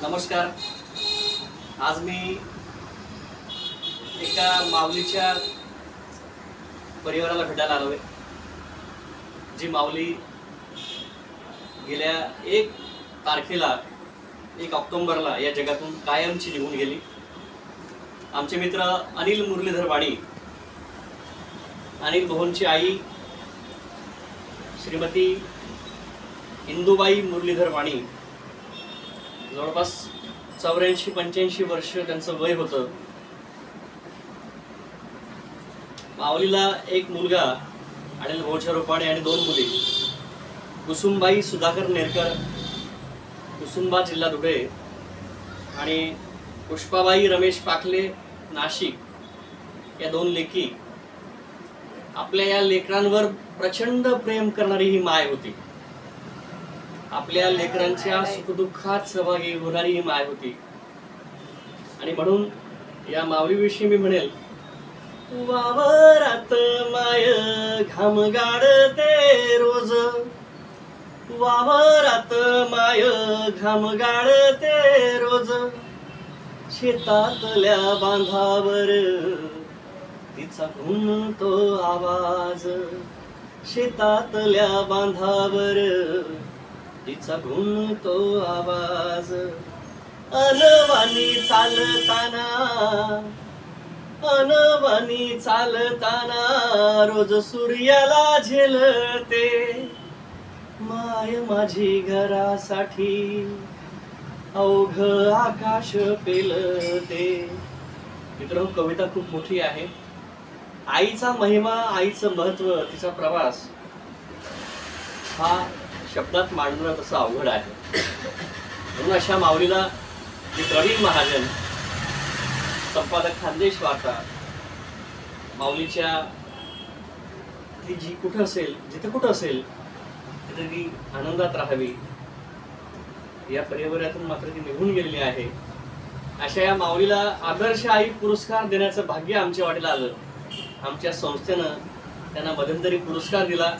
नमस्कार। आज मी एका माऊलीच्या परिवाराला भेटायला आलोय, जी माऊली गेल्या 1 तारखेला 1 ऑक्टोबरला या जगातून कायमची निघून गेली। आमचे मित्र अनिल मुरलीधर वाणी, अनिल मोहनची आई श्रीमती इंदुबाई मुरलीधर वाणी, जवळपास 84-85 वर्ष त्यांचं वय होतं। माऊलीला एक मुलगा अनिल मोहनच्या रूपाने आणि 2 मुली, कुसुमबाई सुधाकर नेरकर, कुसुंबा जिल्हा धुळे, आणि पुष्पाबाई रमेश पाखले नाशिक, या 2 लेकी। आपल्या या लेकरांवर प्रचंड प्रेम करणारी ही माय होती। आपल्या लेकरांच्या सुखदुःखात सहभागी होणारी ही माय होती। आणि म्हणून या माऊलीविषयी मी म्हणेल, वावरात माय घाम गाडते रोज, वावरात माय घाम गाडते रोज, शेतातल्या बांधावर तिचा घुमतो आवाज, शेतातल्या बांधावर तिचा घुमतो आवाज। अनवानी चालताना, अनवानी चालताना रोज सूर्याला झेलते, माय माझी घरासाठी अवघ आकाश पेलते। मित्रांनो, कविता खूप मोठी आहे। आईचा महिमा, आईचं महत्व, तिचा प्रवास हा शब्दात मांडणं तसं अवघड आहे। म्हणून अशा माऊलीला मी प्रवीण महाजन, संपादक खानदेश वार्ता, माऊलीच्या ती जी कुठं असेल, जिथे कुठं असेल तिथे ती आनंदात राहावी, या परिवारातून मात्र ती निघून गेलेली आहे। अशा या माऊलीला आदर्श आई पुरस्कार देण्याचं भाग्य आमच्या वाटेला आलं। आमच्या संस्थेनं त्यांना मध्यंतरी पुरस्कार दिला,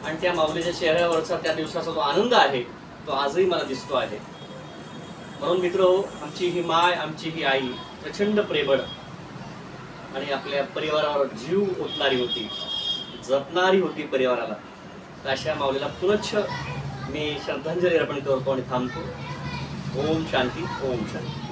आणि त्या माऊलीच्या चेहऱ्यावरचा त्या दिवसाचा जो आनंद आहे तो आजही मला दिसतो आहे। म्हणून मित्रहो, आमची ही माय, आमची ही आई प्रचंड प्रेमळ आणि आपल्या परिवारावर जीव ओतणारी होती, जपणारी होती परिवाराला। अशा माऊलीला पुनश्च मी श्रद्धांजली अर्पण करतो आणि थांबतो। ओम शांती, ओम शांती।